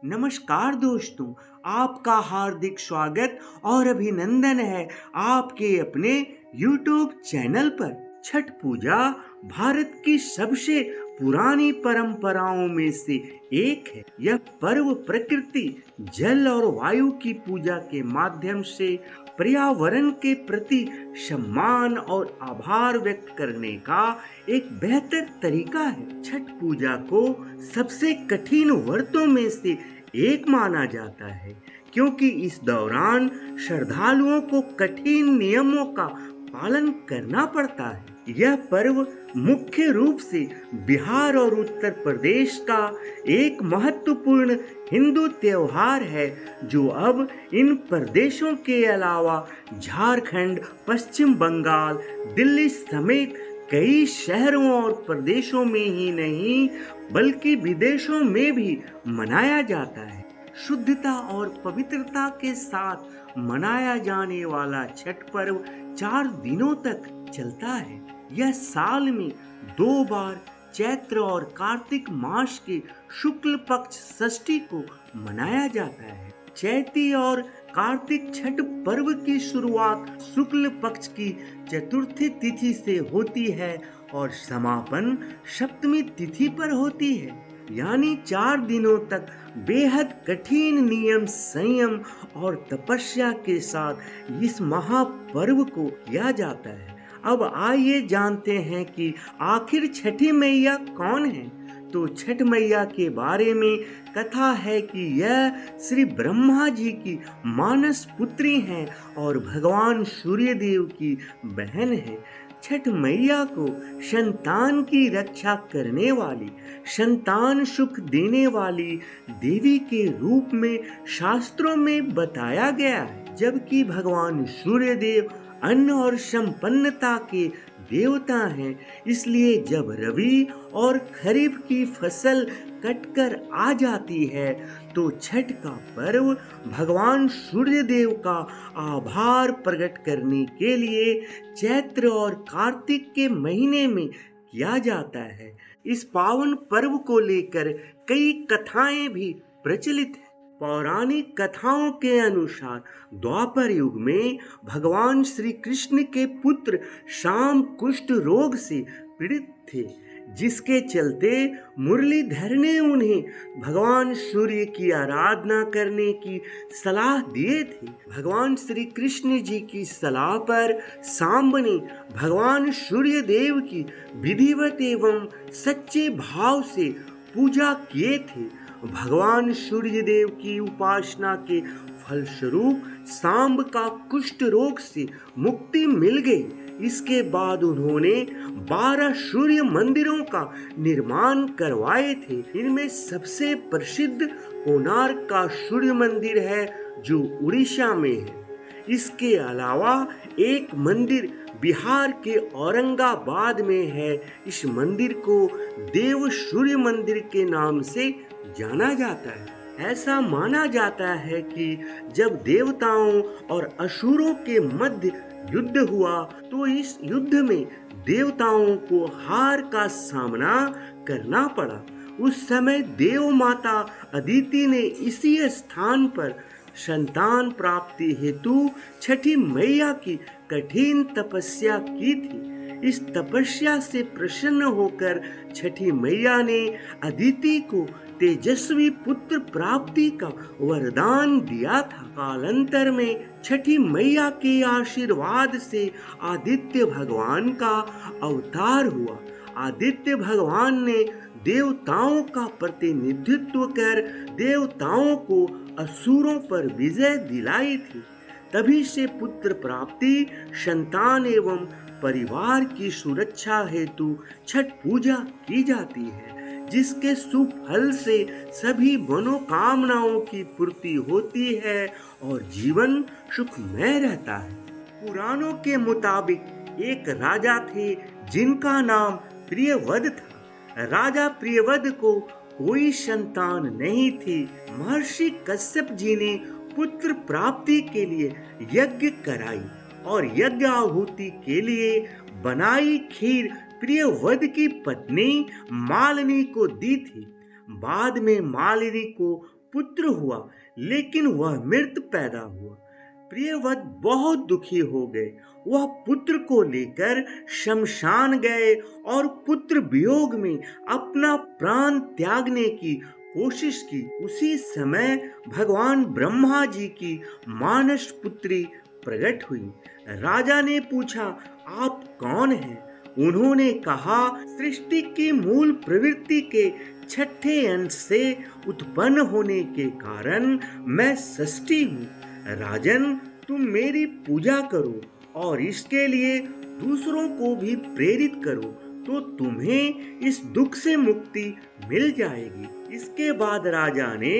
नमस्कार दोस्तों, आपका हार्दिक स्वागत और अभिनंदन है आपके अपने YouTube चैनल पर। छठ पूजा भारत की सबसे पुरानी परंपराओं में से एक है। यह पर्व प्रकृति, जल और वायु की पूजा के माध्यम से पर्यावरण के प्रति सम्मान और आभार व्यक्त करने का एक बेहतर तरीका है। छठ पूजा को सबसे कठिन व्रतों में से एक माना जाता है, क्योंकि इस दौरान श्रद्धालुओं को कठिन नियमों का पालन करना पड़ता है। यह पर्व मुख्य रूप से बिहार और उत्तर प्रदेश का एक महत्वपूर्ण हिंदू त्योहार है, जो अब इन प्रदेशों के अलावा झारखंड, पश्चिम बंगाल, दिल्ली समेत कई शहरों और प्रदेशों में ही नहीं बल्कि विदेशों में भी मनाया जाता है। शुद्धता और पवित्रता के साथ मनाया जाने वाला छठ पर्व 4 दिनों तक चलता है। यह साल में 2 बार चैत्र और कार्तिक मास के शुक्ल पक्ष षष्ठी को मनाया जाता है। चैती और कार्तिक छठ पर्व की शुरुआत शुक्ल पक्ष की चतुर्थी तिथि से होती है और समापन सप्तमी तिथि पर होती है, यानी 4 दिनों तक बेहद कठिन नियम, संयम और तपस्या के साथ इस महापर्व को किया जाता है। अब आइए जानते हैं कि आखिर छठी मैया कौन है। तो छठ मैया के बारे में कथा है कि यह श्री ब्रह्मा जी की मानस पुत्री हैं और भगवान सूर्य देव की बहन है। छठ मैया को संतान की रक्षा करने वाली, संतान सुख देने वाली देवी के रूप में शास्त्रों में बताया गया है, जबकि भगवान सूर्य देव अन्न और संपन्नता के देवता हैं। इसलिए जब रबी और खरीफ की फसल कटकर आ जाती है तो छठ का पर्व भगवान सूर्य देव का आभार प्रकट करने के लिए चैत्र और कार्तिक के महीने में किया जाता है। इस पावन पर्व को लेकर कई कथाएं भी प्रचलित हैं। पौराणिक कथाओं के अनुसार द्वापर युग में भगवान श्री कृष्ण के पुत्र शाम कुष्ठ रोग से पीड़ित थे, जिसके चलते मुरलीधर ने उन्हें भगवान सूर्य की आराधना करने की सलाह दिए थे। भगवान श्री कृष्ण जी की सलाह पर सांब ने भगवान सूर्य देव की विधिवत एवं सच्चे भाव से पूजा किए थे। भगवान सूर्य देव की उपासना के फलस्वरूप सांब का कुष्ठ रोग से मुक्ति मिल गई। इसके बाद उन्होंने 12 सूर्य मंदिरों का निर्माण करवाए थे। इनमें सबसे प्रसिद्ध कोणार्क का सूर्य मंदिर है, जो उड़ीसा में है। इसके अलावा एक मंदिर बिहार के औरंगाबाद में है। इस मंदिर को देव सूर्य मंदिर के नाम से जाना जाता है। ऐसा माना जाता है कि जब देवताओं और असुरों के मध्य युद्ध हुआ तो इस युद्ध में देवताओं को हार का सामना करना पड़ा। उस समय देव माता अदिति ने इसी स्थान पर संतान प्राप्ति हेतु छठी मैया की कठिन तपस्या की थी। इस तपस्या से प्रसन्न होकर छठी मैया ने अदिति को तेजस्वी पुत्र प्राप्ति का वरदान दिया था। कालांतर में छठी मैया के आशीर्वाद से आदित्य भगवान का अवतार हुआ। आदित्य भगवान ने देवताओं का प्रतिनिधित्व कर देवताओं को असुरों पर विजय दिलाई थी। तभी से पुत्र प्राप्ति, संतान एवं परिवार की सुरक्षा हेतु छठ पूजा की जाती है, जिसके शुभ फल से सभी मनोकामनाओं की पूर्ति होती है और जीवन सुखमय रहता है। पुराणों के मुताबिक एक राजा थे जिनका नाम प्रियव्रत था। राजा प्रियव्रत को कोई संतान नहीं थी। महर्षि कश्यप जी ने पुत्र प्राप्ति के लिए यज्ञ कराई और यज्ञ आहुति के लिए बनाई खीर प्रियव्रत की पत्नी मालिनी को दी थी। बाद में मालिनी को पुत्र हुआ, लेकिन वह मृत पैदा हुआ। प्रियव्रत बहुत दुखी हो गए। वह पुत्र को लेकर शमशान गए और पुत्र वियोग में अपना प्राण त्यागने की कोशिश की। उसी समय भगवान ब्रह्मा जी की मानस पुत्री प्रकट हुई। राजा ने पूछा, आप कौन हैं? उन्होंने कहा, सृष्टि की मूल प्रवृत्ति के छठे अंश से उत्पन्न होने के कारण मैं षष्ठी हूँ। राजन, तुम मेरी पूजा करो और इसके लिए दूसरों को भी प्रेरित करो, तो तुम्हें इस दुख से मुक्ति मिल जाएगी। इसके बाद राजा ने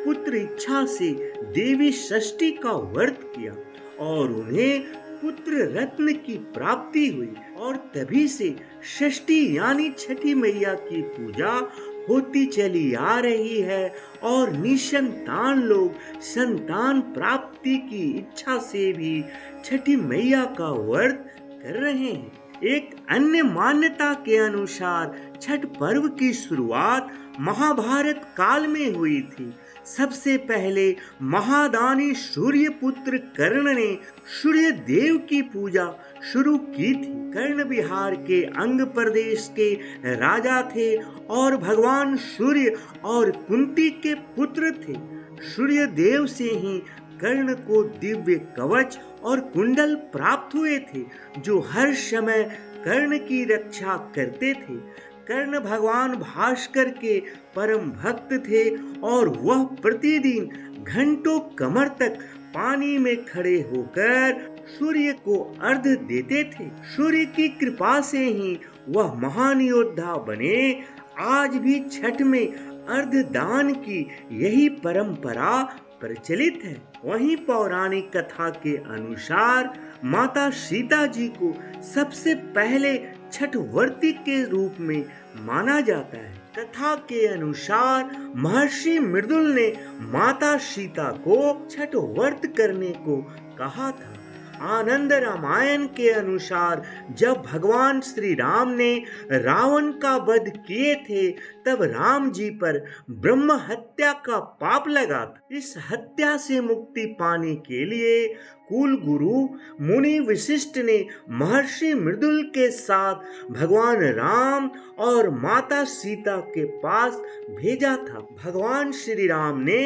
पुत्र इच्छा से देवी षष्ठी का व्रत किया और उन्हें पुत्र रत्न की प्राप्ति हुई और तभी से षष्ठी यानी छठी मैया की पूजा होती चली आ रही है और निसंतान लोग संतान प्राप्ति की इच्छा से भी छठी मैया का व्रत कर रहे हैं। एक अन्य मान्यता के अनुसार छठ पर्व की शुरुआत महाभारत काल में हुई थी। सबसे पहले महादानी सूर्य पुत्र कर्ण ने सूर्य देव की पूजा शुरू की थी। कर्ण बिहार के अंग प्रदेश के राजा थे और भगवान सूर्य और कुंती के पुत्र थे। सूर्य देव से ही कर्ण को दिव्य कवच और कुंडल प्राप्त हुए थे, जो हर समय कर्ण की रक्षा करते थे। कर्ण भगवान भास्कर के परम भक्त थे और वह प्रतिदिन घंटों कमर तक पानी में खड़े होकर सूर्य को अर्घ्य देते थे। सूर्य की कृपा से ही वह महान योद्धा बने। आज भी छठ में अर्घ्य दान की यही परंपरा प्रचलित है। वहीं पौराणिक कथा के अनुसार माता सीता जी को सबसे पहले छठ व्रती के रूप में माना जाता है। कथा के अनुसार महर्षि मृदुल ने माता सीता को छठ व्रत करने को कहा था। आनंद रामायण के अनुसार जब भगवान श्री राम ने रावण का वध किए थे, तब राम जी पर ब्रह्म हत्या का पाप लगा था। इस हत्या से मुक्ति पाने के लिए कुल गुरु मुनि वशिष्ठ ने महर्षि मृदुल के साथ भगवान राम और माता सीता के पास भेजा था। भगवान श्री राम ने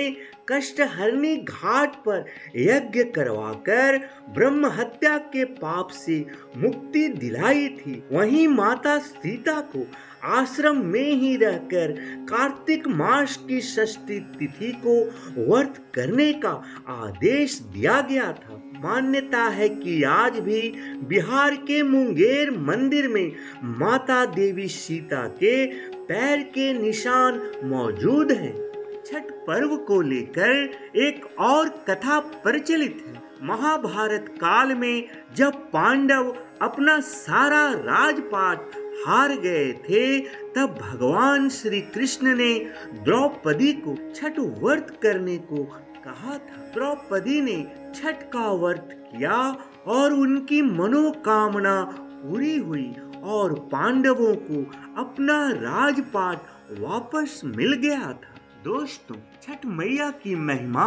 कष्टहरणी घाट पर यज्ञ करवाकर ब्रह्म हत्या के पाप से मुक्ति दिलाई थी। वहीं माता सीता को आश्रम में ही रहकर कार्तिक मास की षष्ठी तिथि को व्रत करने का आदेश दिया गया था। मान्यता है कि आज भी बिहार के मुंगेर मंदिर में माता देवी सीता के पैर के निशान मौजूद हैं। छठ पर्व को लेकर एक और कथा प्रचलित है। महाभारत काल में जब पांडव अपना सारा राजपाट हार गए थे, तब भगवान श्री कृष्ण ने द्रौपदी को छठ व्रत करने को कहा था। द्रौपदी ने छठ का व्रत किया और उनकी मनोकामना पूरी हुई और पांडवों को अपना राजपाट वापस मिल गया था। दोस्तों, छठ मैया की महिमा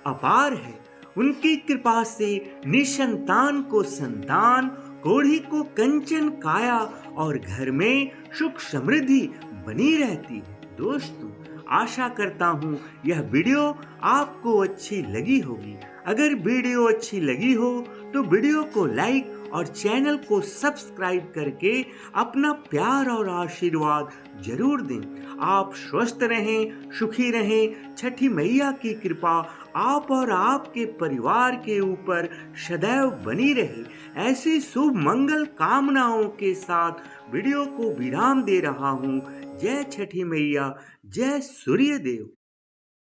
अपार है। उनकी कृपा से निसंतान को संतान, कोढ़ी को कंचन काया और घर में सुख समृद्धि बनी रहती है। दोस्तों, आशा करता हूँ यह वीडियो आपको अच्छी लगी होगी। अगर वीडियो अच्छी लगी हो तो वीडियो को लाइक और चैनल को सब्सक्राइब करके अपना प्यार और आशीर्वाद जरूर दें। आप स्वस्थ रहें, सुखी रहें। छठी मैया की कृपा आप और आपके परिवार के ऊपर सदैव बनी रहे। ऐसी शुभ मंगल कामनाओं के साथ वीडियो को विराम दे रहा हूँ। जय छठी मैया, जय सूर्य देव।